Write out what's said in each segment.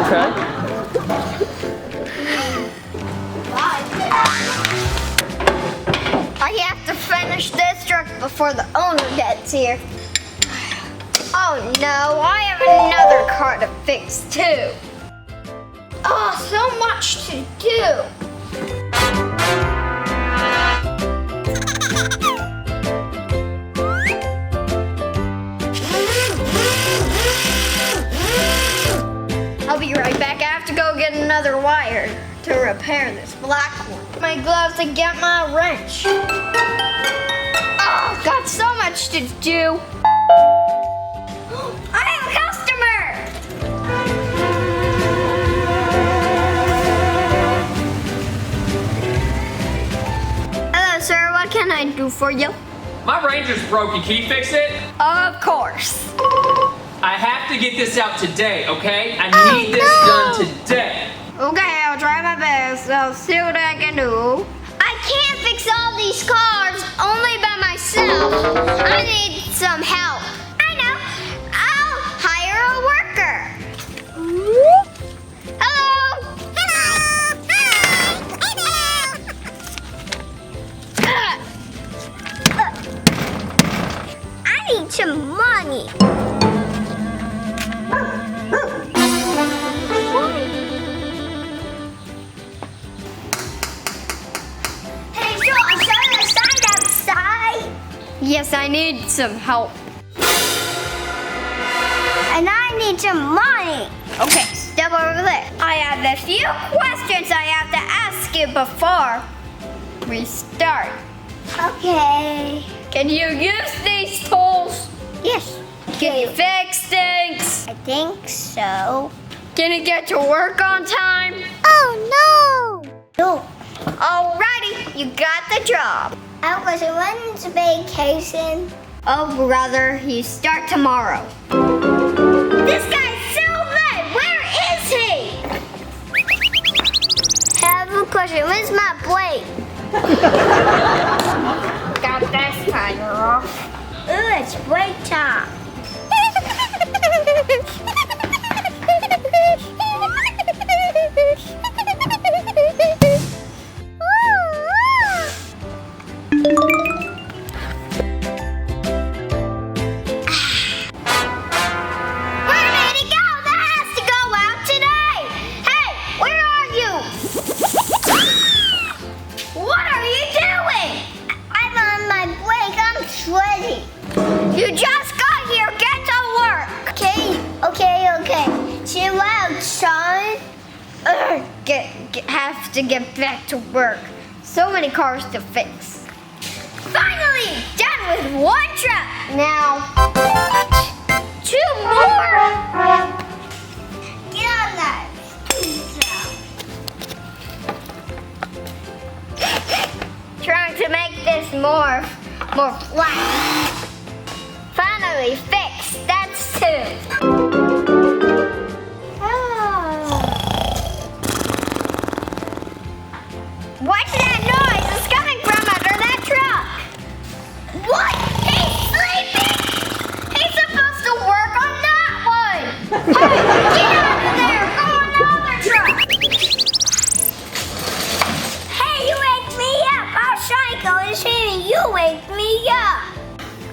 Okay. I have to finish this truck before the owner gets here. Oh no, I have another car to fix too. Oh, so much to do. I'll be right back. I have to go get another wire to repair this black one. My gloves to get my wrench. Oh, got so much to do. I have a customer. Hello, sir. What can I do for you? My Ranger's broken. Can you fix it? Of course. I have to get this out today, okay? I need this done today. Okay, I'll try my best. I'll see what I can do. I can't fix all these cars only by myself. I need some help. I know. I'll hire a worker. Hello. I need some money. Yes, I need some help. And I need some money. Okay, step over there. I have a few questions I have to ask you before we start. Okay. Can you use these tools? Yes. Can you fix things? I think so. Can you get to work on time? Oh, no. No. Alrighty, you got the job. I was when's vacation? Oh, brother, you start tomorrow. This guy's so late. Where is he? I have a question. Where's my plate? Got this tire off. Ooh, it's break time. You just got here. Get to work. Okay. Chill out, son. Have to get back to work. So many cars to fix. Finally, done with one truck. Now, 2 more. Get on that. Trying to make this more flat. Finally fixed. That's 2. What's that noise? It's coming from under that truck. What? He's sleeping? He's supposed to work on that one. Hey, get out of there. Go on the other truck. Hey, you wake me up. Our psycho is here. You wake me up.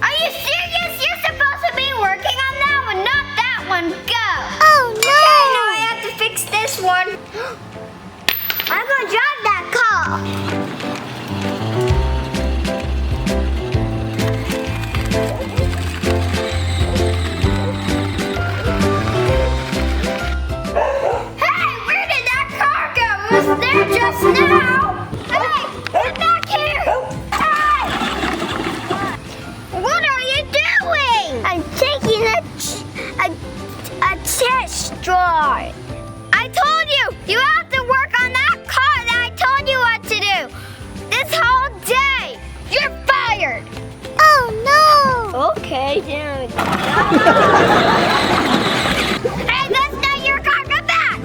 Are you serious? You're supposed to be working on that one, not that one. Go. Oh, no. Okay, now I have to fix this one. I'm going to drive that car. Hey, where did that car go? It was there just now. Hey, get back here. Hey! What are you doing? I'm taking a test drive. I told you, you have to work on that car that I told you what to do. This whole day, you're fired. Oh, no. Okay, then. Hey, that's not your car. Come back.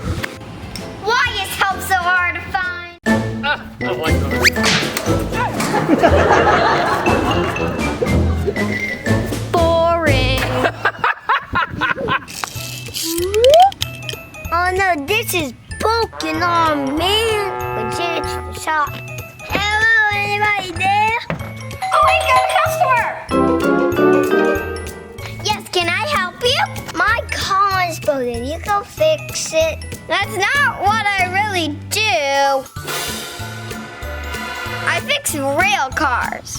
Why is help so hard to find? I don't like those. Boring. Oh no, this is broken on, man. But it's the shop. Hello, anybody there? Oh, we got a customer. Yes, can I help you? My car is broken. You go fix it. That's not what I really do. I fix real cars.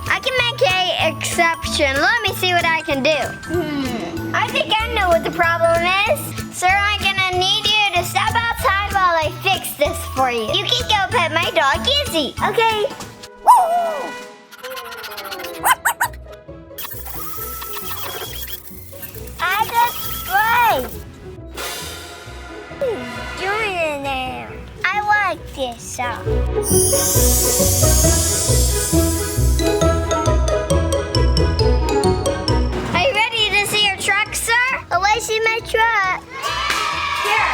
I can make an exception. Let me see what I can do. I think I know what the problem is. Sir, I'm gonna need you to step outside while I fix this for you. You can go pet my dog, Izzy. Okay. Woo! I just play. Doing it now. I like this song. Are you ready to see your truck, sir? Oh, I see my truck. Here.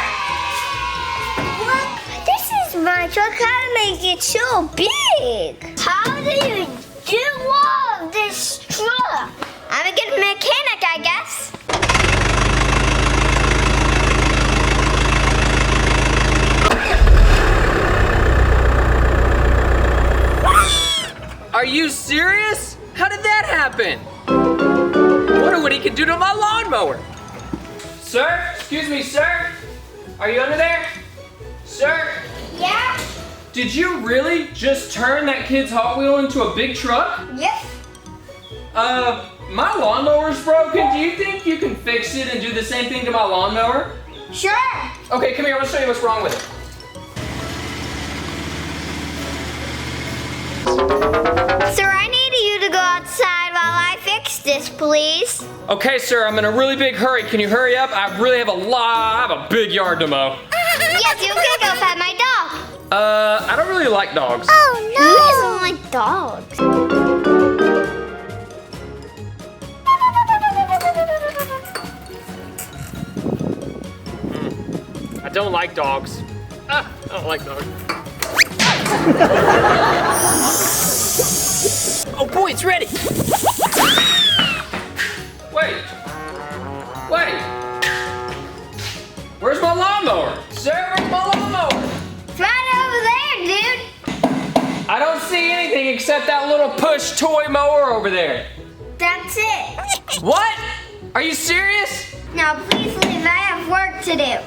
What? This is my truck. How to make it so big? How do you do all this truck? I'm a good mechanic, I guess. Are you serious? How did that happen? Wonder what he can do to my lawnmower. Sir, excuse me, sir. Are you under there? Sir? Yeah? Did you really just turn that kid's Hot Wheel into a big truck? Yep. My lawnmower's broken. Do you think you can fix it and do the same thing to my lawnmower? Sure. Okay, come here, I'm gonna show you what's wrong with it. Sir, I need you to go outside while I fix this, please. Okay, sir, I'm in a really big hurry. Can you hurry up? I really have a big yard to mow. Yes, you can go pet my dog. I don't really like dogs. Oh, no. Who doesn't like dogs? I don't like dogs. I don't like dogs. Oh boy, it's ready. Wait. Where's my lawnmower? Sir, where's my lawnmower? It's right over there, dude. I don't see anything except that little push toy mower over there. That's it. What? Are you serious? Now, please leave. I have work to do.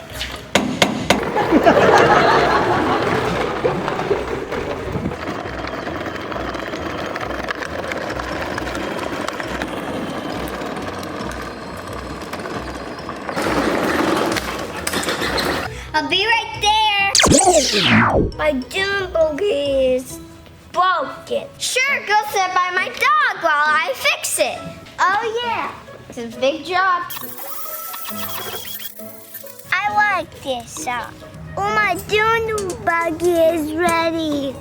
I'll be right there. My dune buggy is broken. Sure, go sit by my dog while I fix it. Oh yeah, it's a big job. I like this song. Oh, my dune buggy is ready.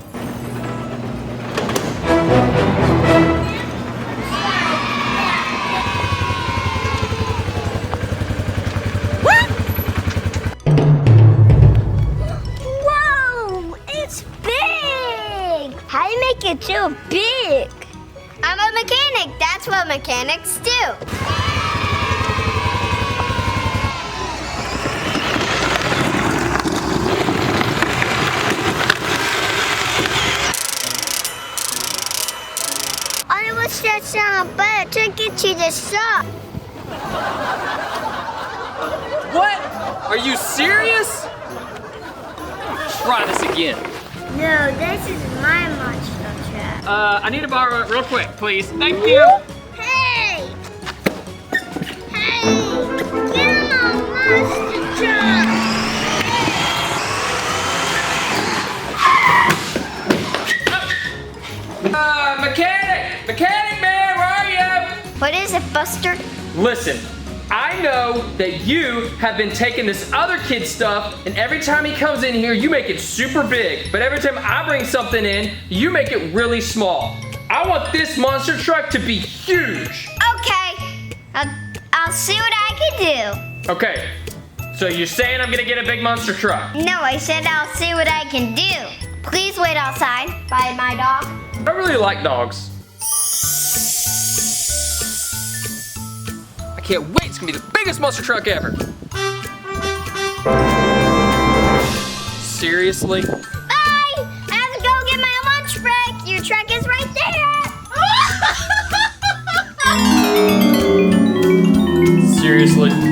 How do you make it so big? I'm a mechanic. That's what mechanics do. I wish that sound better. Take it to the shop. What? Are you serious? Try this again. No, this is my monster truck. I need to borrow it real quick, please. Thank you. Hey! Hey! Get my monster truck! Mechanic man, where are you? What is it, Buster? Listen, I know that you have been taking this other kid's stuff, and every time he comes in here, you make it super big. But every time I bring something in, you make it really small. I want this monster truck to be huge. Okay, I'll see what I can do. Okay, so you're saying I'm gonna get a big monster truck? No, I said I'll see what I can do. Please wait outside by my dog. I really like dogs. I can't wait. It's gonna be the biggest monster truck ever. Seriously? Bye! I have to go get my lunch break. Your truck is right there. Seriously?